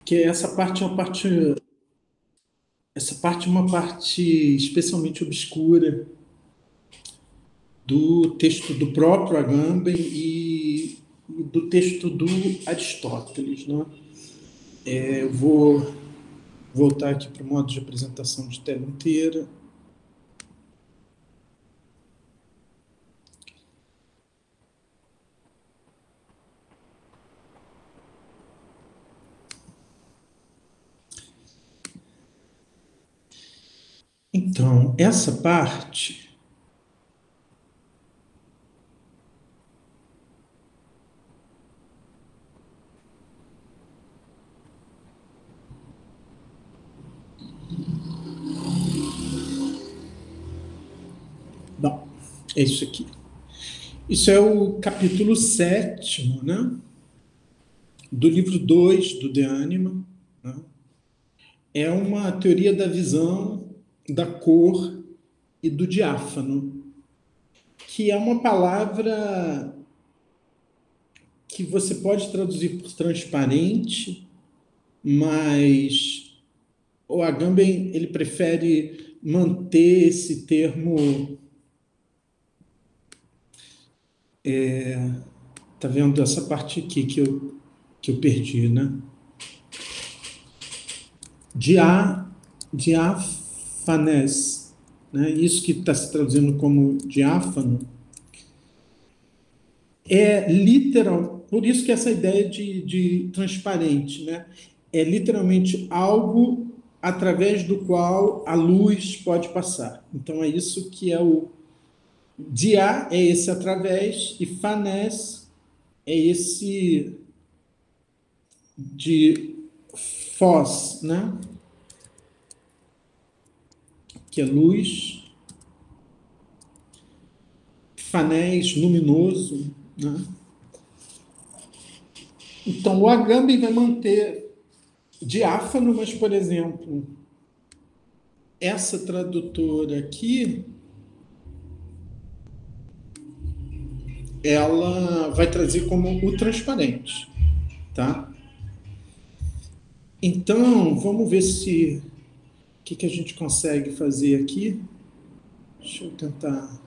que essa parte é uma parte especialmente obscura do texto do próprio Agamben e do texto do Aristóteles, né? Eu vou voltar aqui para o modo de apresentação de tela inteira. Então, essa parte não, é isso aqui. Isso é o capítulo 7º, né? Do livro 2 do De Anima, né? É uma teoria da visão, da cor e do diáfano, que é uma palavra que você pode traduzir por transparente, mas o Agamben ele prefere manter esse termo. Tá vendo essa parte aqui que eu perdi, né? Dia, diafanes, né? Isso que está se traduzindo como diáfano é literal, por isso que essa ideia de transparente, né? É literalmente algo através do qual a luz pode passar. Então é isso que é o dia, é esse através, e fanes é esse de foz, né? Que é luz, fanés luminoso, né? Então o Agamben vai manter diáfano, mas, por exemplo, essa tradutora aqui, ela vai trazer como o transparente, tá? Então, vamos ver se o que a gente consegue fazer aqui. Deixa eu tentar.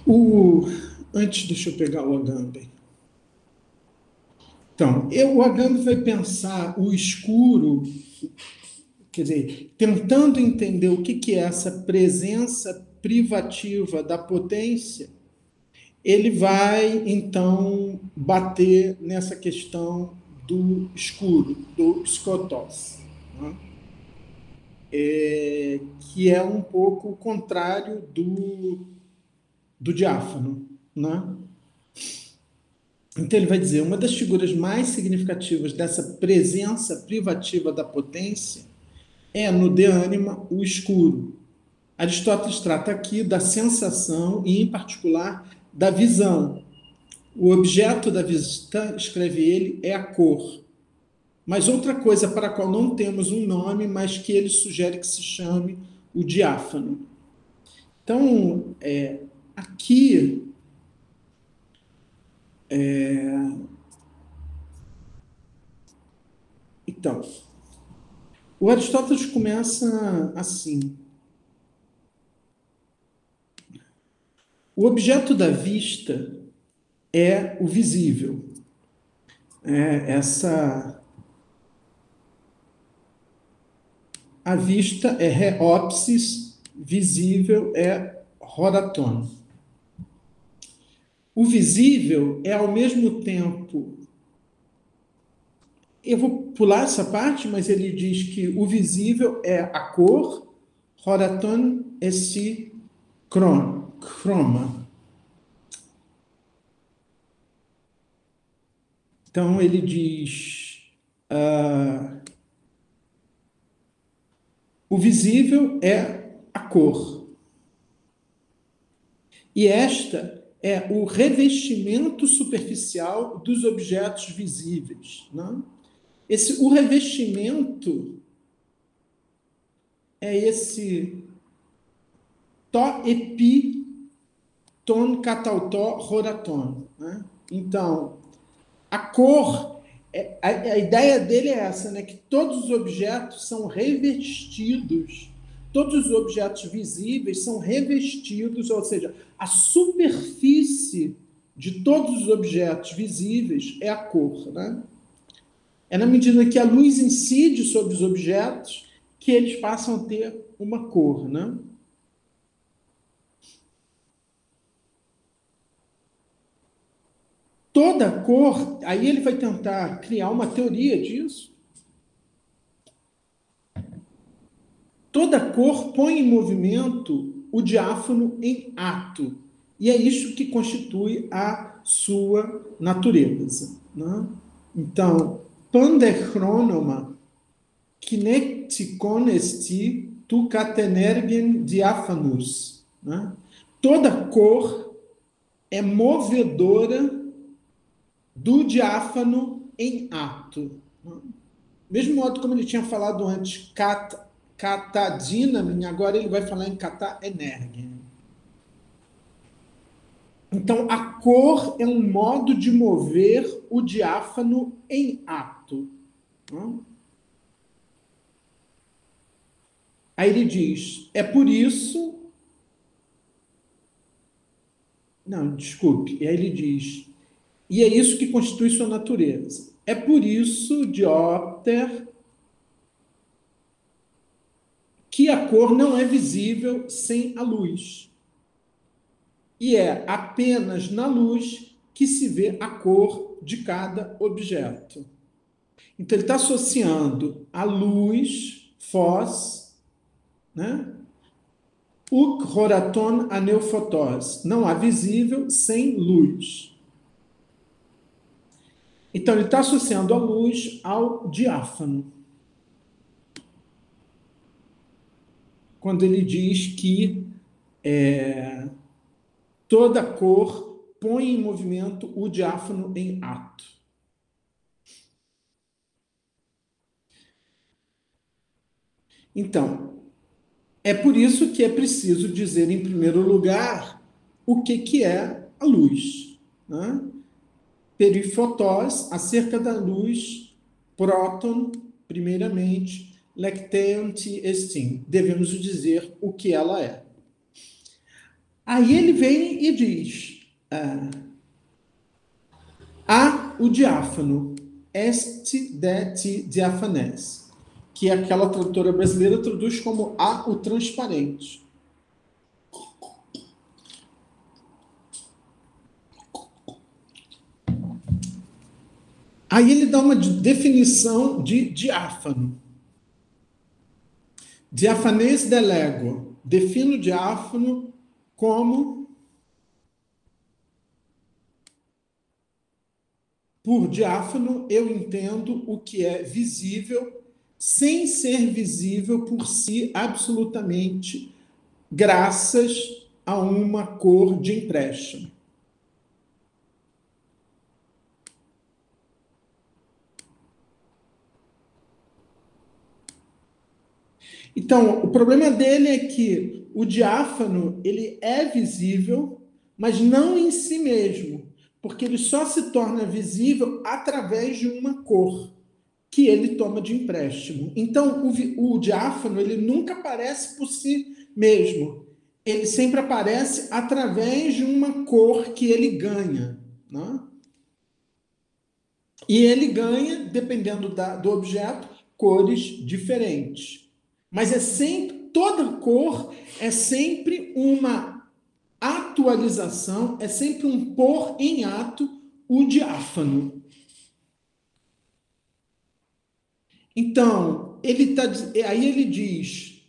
O... Antes, deixa eu pegar o Agamben. Então, o Agamben vai pensar o escuro, quer dizer, tentando entender o que é essa presença privativa da potência, ele vai então bater nessa questão do escuro, do skotós, né? Que é um pouco o contrário do diáfano, né? Então ele vai dizer, uma das figuras mais significativas dessa presença privativa da potência é, no De Anima, o escuro. Aristóteles trata aqui da sensação e, em particular, da visão. O objeto da vista, escreve ele, é a cor. Mas outra coisa para a qual não temos um nome, mas que ele sugere que se chame o diáfano. Então, aqui, então, o Aristóteles começa assim. O objeto da vista é o visível. A vista é reópsis, visível é horaton. O visível é ao mesmo tempo. Eu vou pular essa parte, mas ele diz que o visível é a cor, horaton esse croma. Então ele diz: o visível é a cor. E esta é o revestimento superficial dos objetos visíveis, né? O revestimento é esse tó epi ton cataltó roraton, né? Então, a cor, a ideia dele é essa, né? Que todos os objetos são revestidos, todos os objetos visíveis são revestidos, ou seja, a superfície de todos os objetos visíveis é a cor, né? É na medida que a luz incide sobre os objetos que eles passam a ter uma cor, né? Toda cor, aí ele vai tentar criar uma teoria disso. Toda cor põe em movimento o diáfano em ato. E é isso que constitui a sua natureza, né? Então, pandechronoma kinectikon esti tu catenergen diaphanus, né? Toda cor é movedora do diáfano em ato. Mesmo modo como ele tinha falado antes, catadinami, agora ele vai falar em cataenergia. Então, a cor é um modo de mover o diáfano em ato. Aí ele diz, é por isso... Não, desculpe. E aí ele diz, e é isso que constitui sua natureza. É por isso, Diopter, que a cor não é visível sem a luz. E é apenas na luz que se vê a cor de cada objeto. Então, ele está associando a luz, fós, né? Uk horaton aneufotós. Não há visível sem luz. Então, ele está associando a luz ao diáfano. Quando ele diz que toda cor põe em movimento o diáfano em ato. Então, é por isso que é preciso dizer, em primeiro lugar, o que é a luz, né? Perifotós, acerca da luz, próton, primeiramente, lecteanti estim. Devemos dizer o que ela é. Aí ele vem e diz, há o diáfano, est det diafanes, que aquela tradutora brasileira traduz como há o transparente. Aí ele dá uma definição de diáfano. Diafanês delego. Defino o diáfano como... Por diáfano, eu entendo o que é visível, sem ser visível por si absolutamente, graças a uma cor de empréstimo. Então, o problema dele é que o diáfano, ele é visível, mas não em si mesmo, porque ele só se torna visível através de uma cor que ele toma de empréstimo. Então, o diáfano, ele nunca aparece por si mesmo. Ele sempre aparece através de uma cor que ele ganha, né? E ele ganha, dependendo do objeto, cores diferentes. Mas é sempre, toda cor é sempre uma atualização, é sempre um pôr em ato o diáfano. Então, aí ele diz,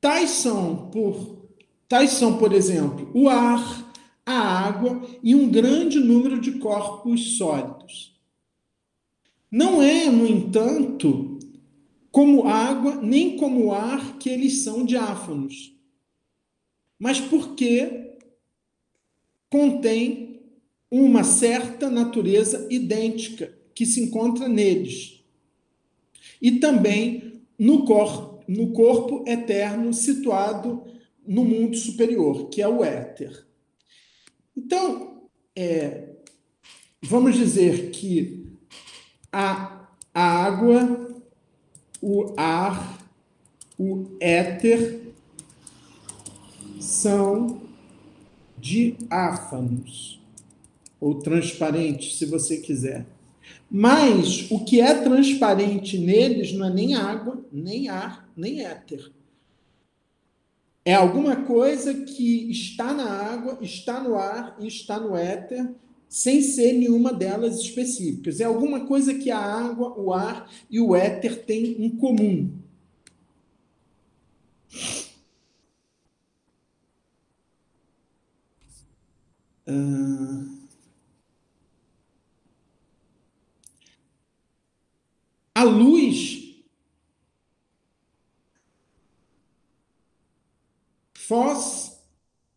tais são, por exemplo, o ar, a água e um grande número de corpos sólidos. Não é, no entanto, como água, nem como ar que eles são diáfanos, mas porque contém uma certa natureza idêntica que se encontra neles. e também no corpo eterno situado no mundo superior, que é o éter. Então, vamos dizer que a água, o ar, o éter são diáfanos, ou transparentes, se você quiser. Mas o que é transparente neles não é nem água, nem ar, nem éter. É alguma coisa que está na água, está no ar e está no éter, sem ser nenhuma delas específicas. É alguma coisa que a água, o ar e o éter têm em comum. A luz, phos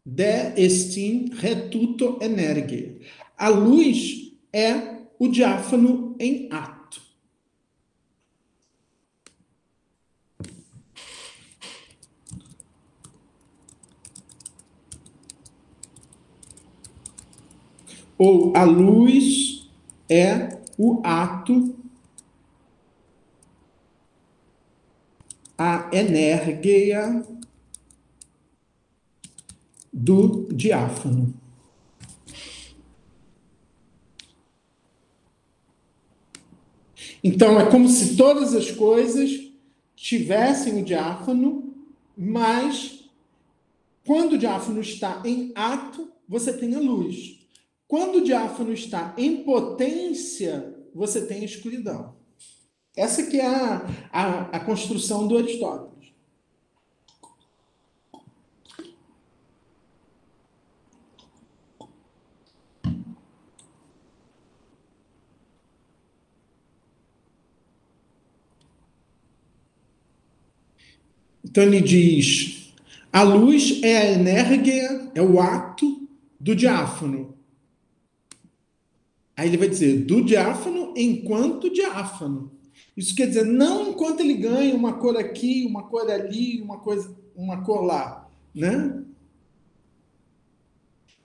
de estin retuto energia. A luz é o diáfano em ato. Ou a luz é o ato, a energia do diáfano. Então, é como se todas as coisas tivessem o diáfano, mas quando o diáfano está em ato, você tem a luz. Quando o diáfano está em potência, você tem a escuridão. Essa que é a construção do Aristóteles. Então ele diz: a luz é a energia, é o ato do diáfano. Aí ele vai dizer, do diáfano enquanto diáfano. Isso quer dizer, não enquanto ele ganha uma cor aqui, uma cor ali, uma cor lá, né?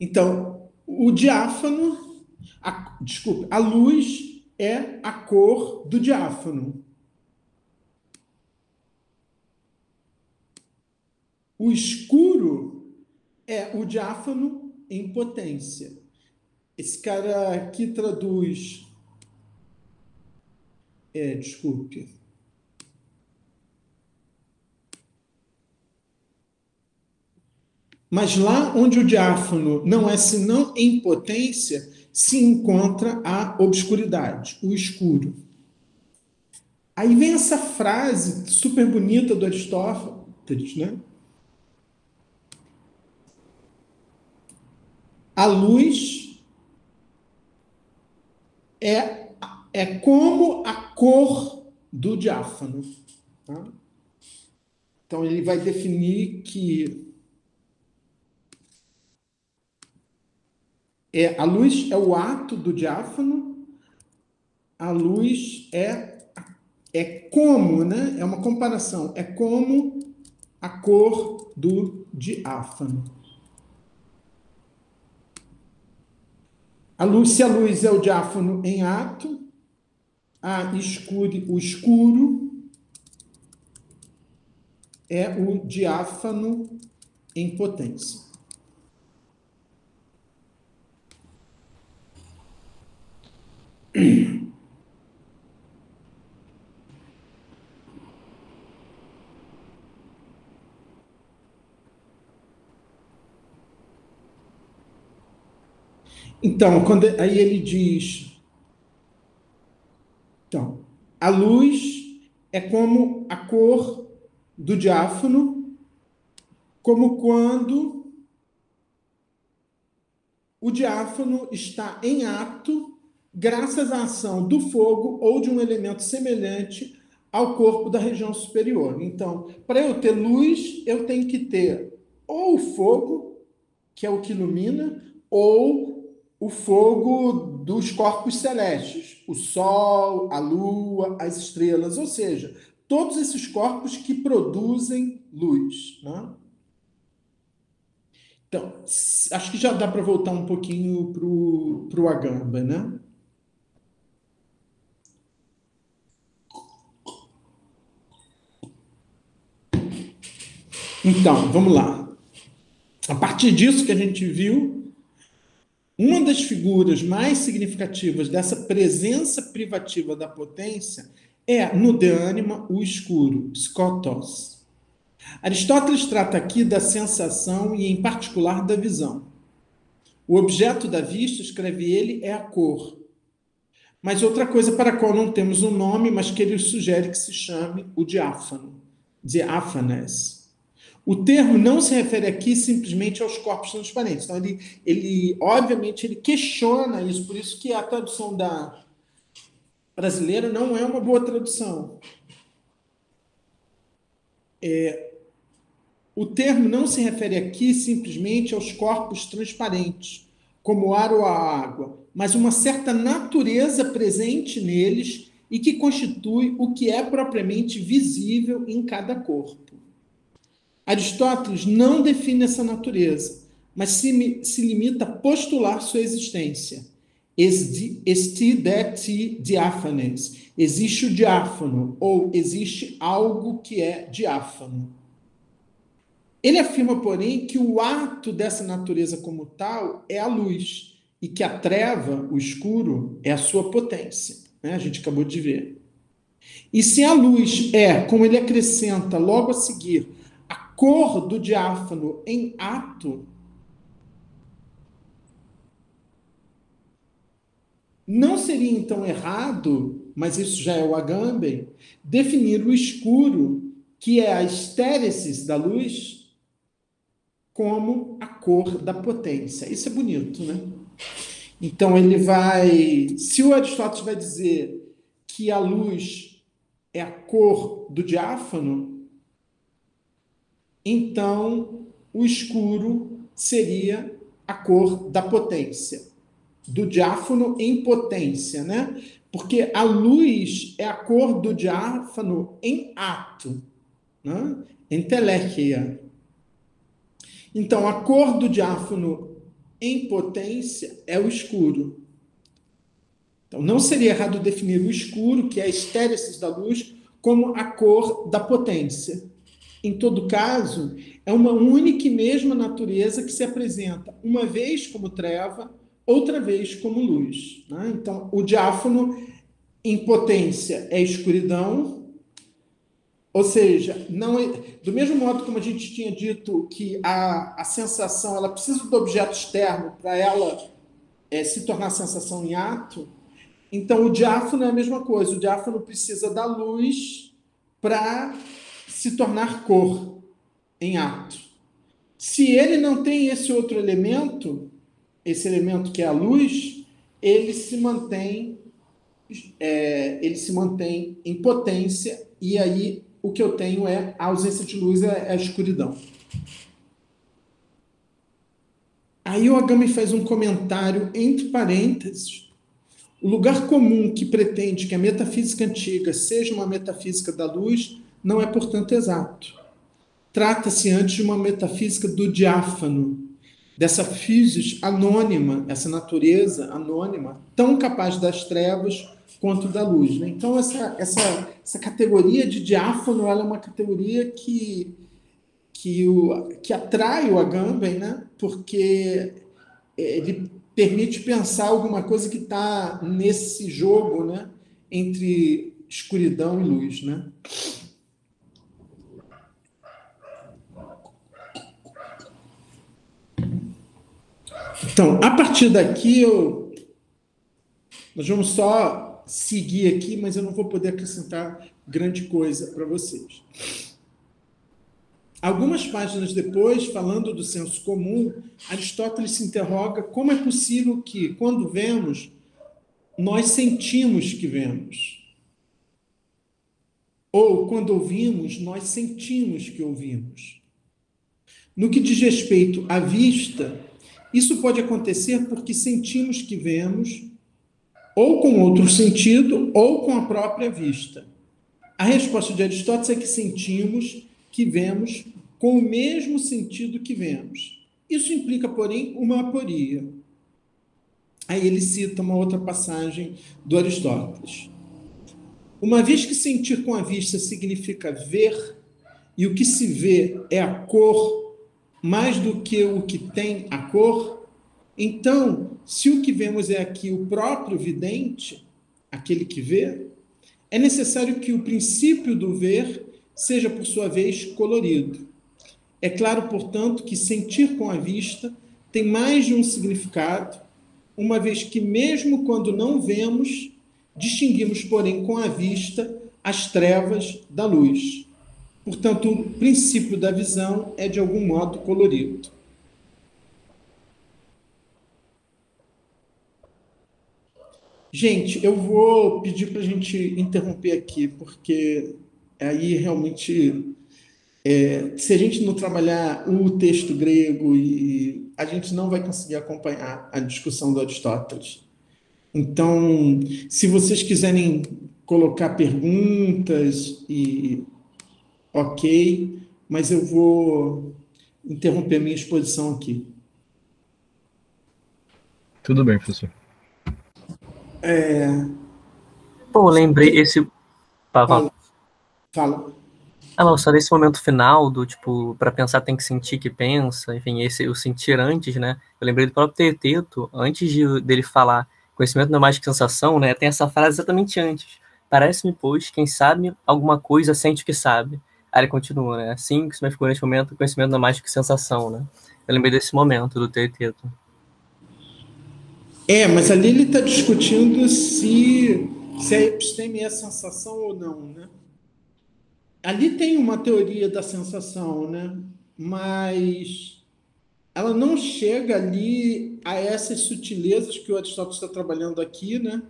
Então, o diáfano, desculpe, a luz é a cor do diáfano. O escuro é o diáfano em potência. Esse cara aqui traduz. Desculpe. Mas lá onde o diáfano não é senão em potência, se encontra a obscuridade, o escuro. Aí vem essa frase super bonita do Aristóteles, né? A luz é como a cor do diáfano. Tá? Então ele vai definir que a luz é o ato do diáfano, a luz é como, né? É uma comparação, é como a cor do diáfano. Se a luz é o diáfano em ato, o escuro é o diáfano em potência. Então, aí ele diz, então, a luz é como a cor do diáfano, como quando o diáfano está em ato, graças à ação do fogo ou de um elemento semelhante ao corpo da região superior. Então, para eu ter luz, eu tenho que ter ou o fogo, que é o que ilumina, ou o fogo dos corpos celestes, o Sol, a Lua, as estrelas, ou seja, todos esses corpos que produzem luz, né? Então, acho que já dá para voltar um pouquinho para o Agamba, né? Então, vamos lá. A partir disso que a gente viu, uma das figuras mais significativas dessa presença privativa da potência é, no De Anima, o escuro, skotos. Aristóteles trata aqui da sensação e, em particular, da visão. O objeto da vista, escreve ele, é a cor. Mas outra coisa para a qual não temos um nome, mas que ele sugere que se chame o diáfano, diáfanes. O termo não se refere aqui simplesmente aos corpos transparentes. Então, obviamente, ele questiona isso, por isso que a tradução da brasileira não é uma boa tradução. O termo não se refere aqui simplesmente aos corpos transparentes, como o ar ou a água, mas uma certa natureza presente neles e que constitui o que é propriamente visível em cada corpo. Aristóteles não define essa natureza, mas se limita a postular sua existência. Esti det diáfanes. Existe o diáfano, ou existe algo que é diáfano. Ele afirma, porém, que o ato dessa natureza como tal é a luz, e que a treva, o escuro, é a sua potência. Né? A gente acabou de ver. E se a luz é, como ele acrescenta logo a seguir, a cor do diáfano em ato, não seria então errado, mas isso já é o Agamben, definir o escuro, que é a estéresis da luz, como a cor da potência. Isso é bonito, né? Então ele vai, se o Aristóteles vai dizer que a luz é a cor do diáfano, então o escuro seria a cor da potência, do diáfano em potência, né? Porque a luz é a cor do diáfano em ato, né? Entelequia. Então, a cor do diáfano em potência é o escuro. Então, não seria errado definir o escuro, que é a estéresis da luz, como a cor da potência. Em todo caso, é uma única e mesma natureza que se apresenta uma vez como treva, outra vez como luz. Né? Então, o diáfano em potência é escuridão, ou seja, não é, do mesmo modo como a gente tinha dito que a sensação ela precisa do objeto externo para ela se tornar sensação em ato, então o diáfano é a mesma coisa. O diáfano precisa da luz para se tornar cor em ato. Se ele não tem esse outro elemento, esse elemento que é a luz, ele se mantém em potência, e aí o que eu tenho é a ausência de luz, é a escuridão. Aí o Agami faz um comentário entre parênteses. O lugar comum que pretende que a metafísica antiga seja uma metafísica da luz não é, portanto, exato. Trata-se antes de uma metafísica do diáfano, dessa physis anônima, essa natureza anônima, tão capaz das trevas quanto da luz. Né? Então, essa categoria de diáfano ela é uma categoria que atrai o Agamben, né? Porque ele permite pensar alguma coisa que está nesse jogo, né? Entre escuridão e luz. Né? Então, a partir daqui, nós vamos só seguir aqui, mas eu não vou poder acrescentar grande coisa para vocês. Algumas páginas depois, falando do senso comum, Aristóteles se interroga como é possível que, quando vemos, nós sentimos que vemos. Ou, quando ouvimos, nós sentimos que ouvimos. No que diz respeito à vista, Isso pode acontecer porque sentimos que vemos, ou com outro sentido, ou com a própria vista. A resposta de Aristóteles é que sentimos que vemos com o mesmo sentido que vemos. Isso implica, porém, uma aporia. Aí ele cita uma outra passagem do Aristóteles. Uma vez que sentir com a vista significa ver, e o que se vê é a cor mais do que o que tem a cor, então, se o que vemos é aqui o próprio vidente, aquele que vê, é necessário que o princípio do ver seja, por sua vez, colorido. É claro, portanto, que sentir com a vista tem mais de um significado, uma vez que, mesmo quando não vemos, distinguimos, porém, com a vista as trevas da luz. Portanto, o princípio da visão é, de algum modo, colorido. Gente, eu vou pedir para a gente interromper aqui, porque aí realmente, se a gente não trabalhar o texto grego, a gente não vai conseguir acompanhar a discussão do Aristóteles. Então, se vocês quiserem colocar perguntas, ok, mas eu vou interromper minha exposição aqui. Tudo bem, professor. Pô, lembrei esse. Fala. Fala. Ah, não, só nesse momento final do tipo, para pensar tem que sentir que pensa, enfim, esse o sentir antes, né? Eu lembrei do próprio Teeteto, antes dele falar conhecimento não é mais que sensação, né? Tem essa frase exatamente antes. Parece-me, pois, quem sabe alguma coisa sente o que sabe. Aí ele continua, né? Assim que se me ficou nesse momento, conhecimento não é mais que sensação, né? Eu lembrei desse momento do Teeteto. Mas ali ele está discutindo se a episteme é sensação ou não, né? Ali tem uma teoria da sensação, né? Mas ela não chega ali a essas sutilezas que o Aristóteles está trabalhando aqui, né?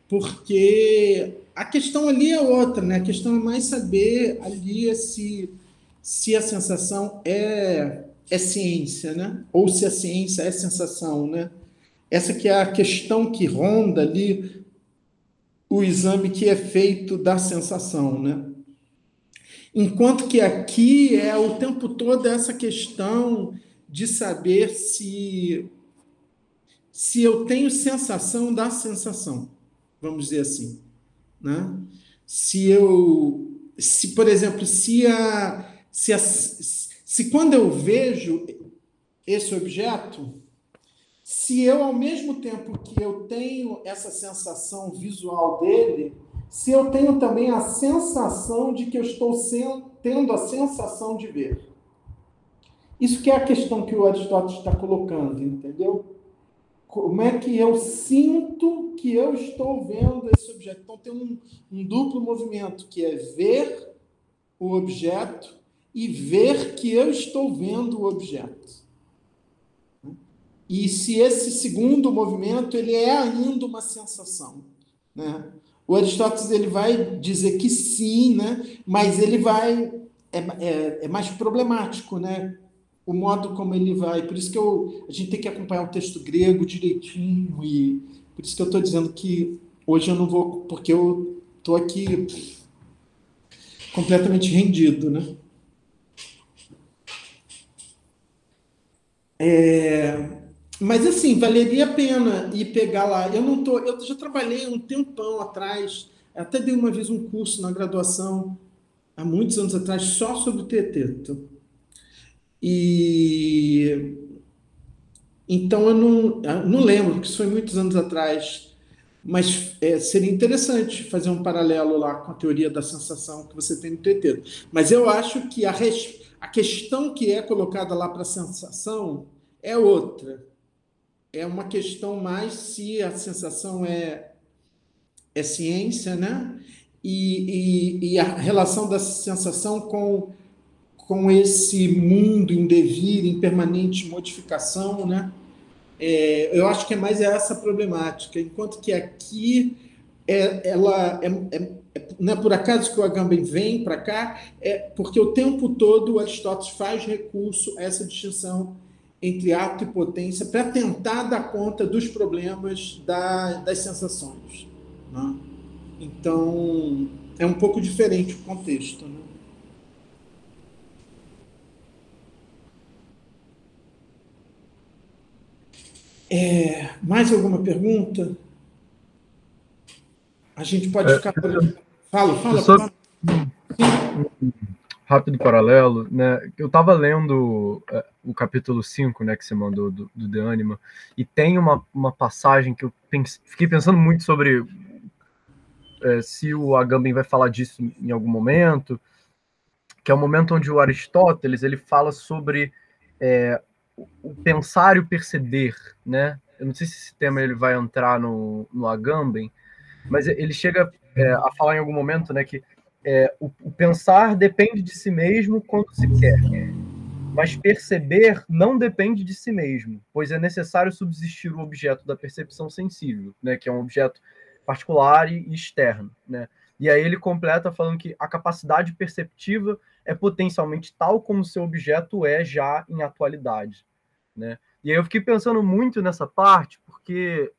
Porque a questão ali é outra, né? A questão é mais saber ali se a sensação é ciência, né? Ou se a ciência é sensação, né? Essa que é a questão que ronda ali o exame que é feito da sensação, né? Enquanto que aqui é o tempo todo essa questão de saber se eu tenho sensação da sensação, vamos dizer assim, né? Se por exemplo, se quando eu vejo esse objeto, se eu, ao mesmo tempo que eu tenho essa sensação visual dele, se eu tenho também a sensação de que eu estou tendo a sensação de ver. Isso que é a questão que o Aristóteles está colocando, entendeu? Como é que eu sinto que eu estou vendo esse objeto? Então, tem um duplo movimento, que é ver o objeto e ver que eu estou vendo o objeto. E se esse segundo movimento ele é ainda uma sensação, né? O Aristóteles ele vai dizer que sim, né? Mas ele vai é mais problemático, né? O modo como ele vai. Por isso que a gente tem que acompanhar o texto grego direitinho, e por isso que eu estou dizendo que hoje eu não vou, porque eu estou aqui completamente rendido, né? Mas assim, valeria a pena ir pegar lá. Eu já trabalhei um tempão atrás, até dei uma vez um curso na graduação, há muitos anos atrás, só sobre o Teeteto. E então eu não lembro, porque isso foi muitos anos atrás, mas seria interessante fazer um paralelo lá com a teoria da sensação que você tem no Teeteto. Mas eu acho que a questão que é colocada lá para a sensação é outra. É uma questão mais se a sensação é ciência, né? E a relação da sensação com esse mundo em devir, em permanente modificação, né? Eu acho que é mais essa problemática, enquanto que aqui não é por acaso que o Agamben vem para cá, é porque o tempo todo o Aristóteles faz recurso a essa distinção entre ato e potência para tentar dar conta dos problemas das sensações, né? Então, é um pouco diferente o contexto, né? Mais alguma pergunta? A gente pode ficar por aqui. Fala, Só fala. um rápido paralelo, né? Eu estava lendo o capítulo 5, né, que você mandou do The Anima, e tem uma passagem que eu fiquei pensando muito sobre se o Agamben vai falar disso em algum momento, que é o momento onde o Aristóteles ele fala sobre o pensar e o perceber, né? Eu não sei se esse tema ele vai entrar no Agamben, mas ele chega a falar em algum momento, né, que o pensar depende de si mesmo quando se quer, mas perceber não depende de si mesmo, pois é necessário subsistir o objeto da percepção sensível, né, que é um objeto particular e externo, né? E aí ele completa falando que a capacidade perceptiva é potencialmente tal como seu objeto é já em atualidade, né? E aí eu fiquei pensando muito nessa parte, porque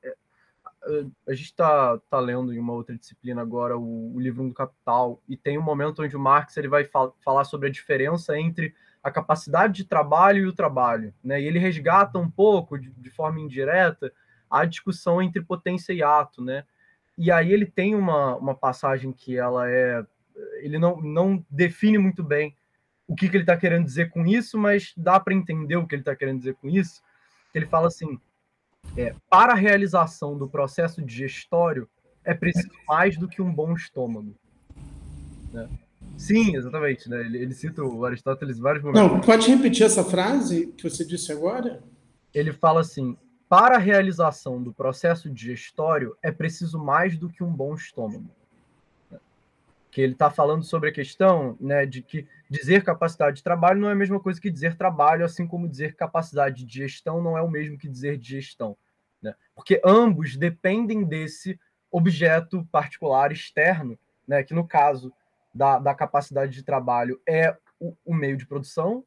a gente está lendo em uma outra disciplina agora o livro do Capital, e tem um momento onde o Marx ele vai falar sobre a diferença entre a capacidade de trabalho e o trabalho, né? E ele resgata um pouco, de forma indireta, a discussão entre potência e ato, né? E aí ele tem uma passagem que ele não define muito bem o que ele está querendo dizer com isso, mas dá para entender o que ele está querendo dizer com isso. Ele fala assim: para a realização do processo digestório é preciso mais do que um bom estômago, né? Sim, exatamente, né? Ele cita o Aristóteles em vários momentos. Não, pode repetir essa frase que você disse agora? Ele fala assim: para a realização do processo digestório é preciso mais do que um bom estômago. Que ele está falando sobre a questão, né, de que dizer capacidade de trabalho não é a mesma coisa que dizer trabalho, assim como dizer capacidade de gestão não é o mesmo que dizer digestão, né? Porque ambos dependem desse objeto particular externo, né, que no caso da capacidade de trabalho é o meio de produção,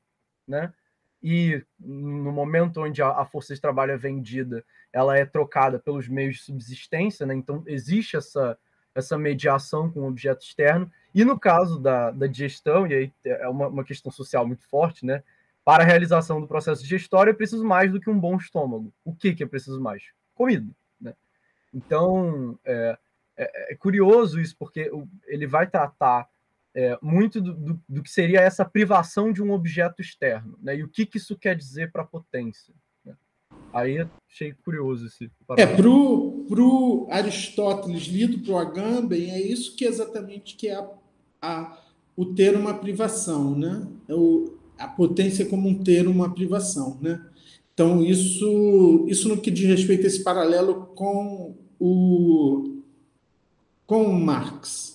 né? E no momento onde a força de trabalho é vendida, ela é trocada pelos meios de subsistência, né? Então existe essa mediação com o objeto externo, e no caso da digestão, e aí é uma questão social muito forte, né? Para a realização do processo digestório é preciso mais do que um bom estômago. O que é preciso mais? Comida, né? Então, é curioso isso, porque ele vai tratar muito do que seria essa privação de um objeto externo, né? E o que isso quer dizer para a potência, né? Aí achei curioso esse paralelo. Para o Aristóteles, lido para o Agamben, é isso que exatamente que é o ter uma privação, né? A potência como um ter uma privação, né? Então, isso no que diz respeito a esse paralelo com o Marx.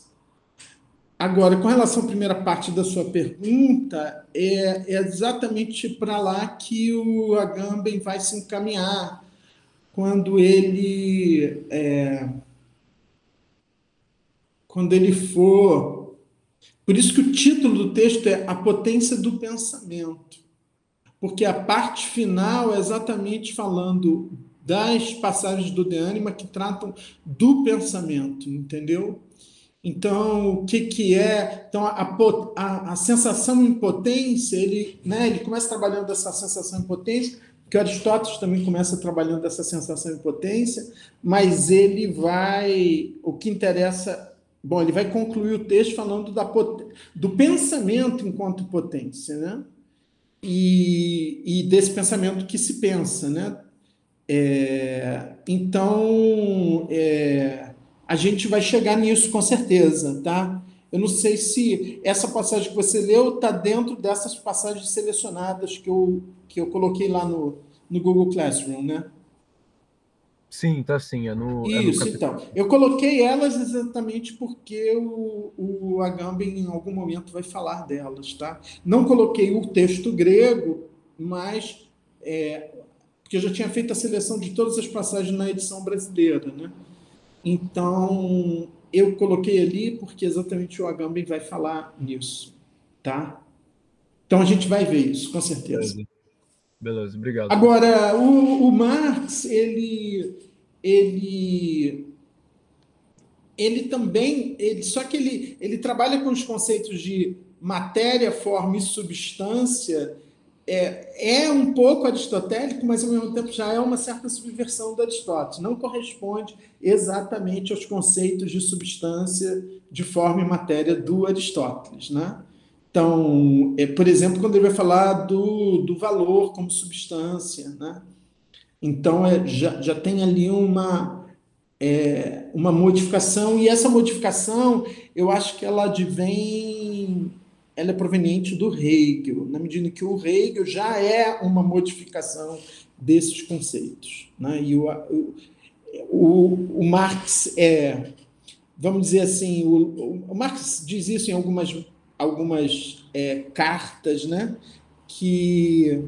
Agora, com relação à primeira parte da sua pergunta, é exatamente para lá que o Agamben vai se encaminhar quando ele for. Por isso que o título do texto é A Potência do Pensamento, porque a parte final é exatamente falando das passagens do De Anima que tratam do pensamento, entendeu? Então, o que é? Então, a sensação em potência, ele começa trabalhando essa sensação em potência, que Aristóteles também começa trabalhando essa sensação em potência, mas o que interessa, bom, ele vai concluir o texto falando do pensamento enquanto potência, né? E desse pensamento que se pensa, né? Então, a gente vai chegar nisso com certeza, tá? Eu não sei se essa passagem que você leu está dentro dessas passagens selecionadas que eu coloquei lá no Google Classroom, né? Sim, tá sim, é no Isso, capítulo. então. Eu coloquei elas exatamente porque o Agamben em algum momento vai falar delas, tá? Não coloquei o texto grego, mas porque eu já tinha feito a seleção de todas as passagens na edição brasileira, né? Então, eu coloquei ali porque exatamente o Agamben vai falar nisso, tá? Então, a gente vai ver isso, com certeza. Beleza, obrigado. Agora, o Marx, ele também, só que ele trabalha com os conceitos de matéria, forma e substância, um pouco aristotélico, mas ao mesmo tempo já é uma certa subversão do Aristóteles. Não corresponde exatamente aos conceitos de substância, de forma e matéria do Aristóteles, né? Então, por exemplo, quando ele vai falar do valor como substância, né? Então, já tem ali uma modificação, e essa modificação, eu acho que ela é proveniente do Hegel, na medida que o Hegel já é uma modificação desses conceitos, né? E o Marx vamos dizer assim, o Marx diz isso em algumas cartas, né? Que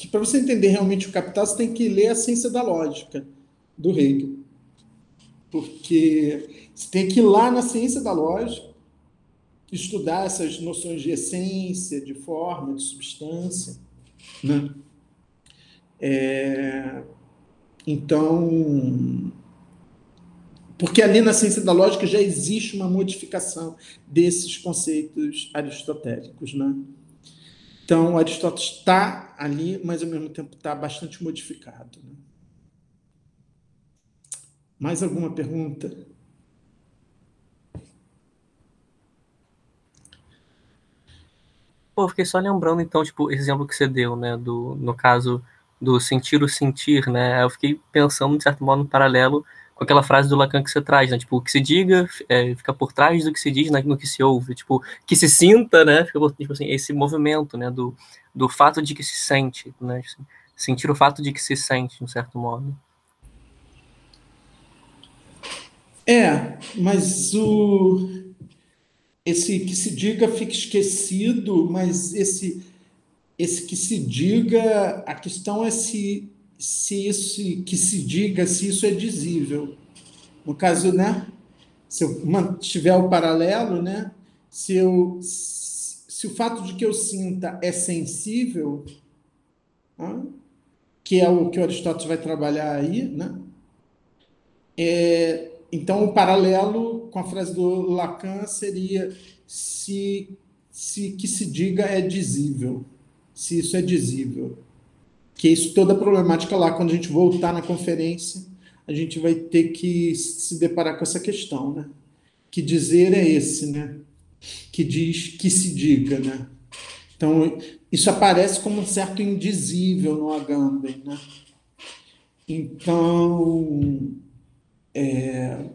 para você entender realmente o Capital, você tem que ler a Ciência da Lógica, do Hegel. Porque você tem que ir lá na Ciência da Lógica, estudar essas noções de essência, de forma, de substância, né? Então, porque ali na Ciência da Lógica já existe uma modificação desses conceitos aristotélicos, né? Então, Aristóteles está ali, mas ao mesmo tempo está bastante modificado, né? Mais alguma pergunta? Pô, fiquei só lembrando, então, tipo, esse exemplo que você deu, né, no caso do sentir o sentir, né, eu fiquei pensando, de certo modo, no paralelo com aquela frase do Lacan que você traz, né, tipo, o que se diga fica por trás do que se diz, né, no que se ouve, tipo, que se sinta, né, fica por, tipo assim, esse movimento, né, do fato de que se sente, né, assim, sentir o fato de que se sente, de um certo modo. Mas esse que se diga fica esquecido, mas esse que se diga, a questão é se isso que se diga, se isso é dizível. No caso, né? Se eu mantiver o paralelo, né? Se o fato de que eu sinta é sensível, né? Que é o que o Aristóteles vai trabalhar aí, né? Então, o paralelo com a frase do Lacan seria se que se diga é dizível, se isso é dizível. Que isso, toda a problemática lá, quando a gente voltar na conferência, a gente vai ter que se deparar com essa questão, né? Que dizer é esse, né? Que diz que se diga, né? Então, isso aparece como um certo indizível no Agamben, né? Então,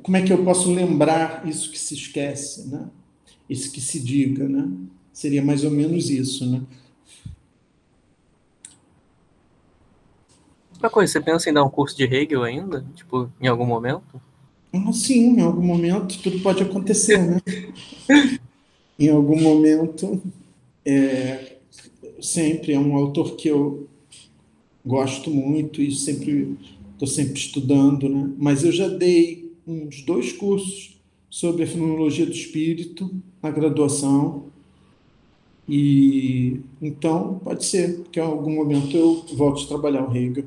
como é que eu posso lembrar isso que se esquece, né? Isso que se diga, né? Seria mais ou menos isso, né? Outra coisa, você pensa em dar um curso de Hegel ainda? Tipo, em algum momento? Sim, em algum momento tudo pode acontecer, né? Em algum momento, sempre é um autor que eu gosto muito e estou sempre estudando, né? Mas eu já dei uns 2 cursos sobre a fenomenologia do espírito na graduação, e então pode ser que em algum momento eu volte a trabalhar o Hegel.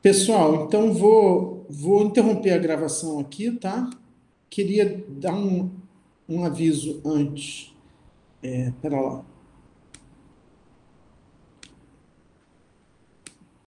Pessoal, então vou interromper a gravação aqui, tá? Queria dar um aviso antes. Pera lá.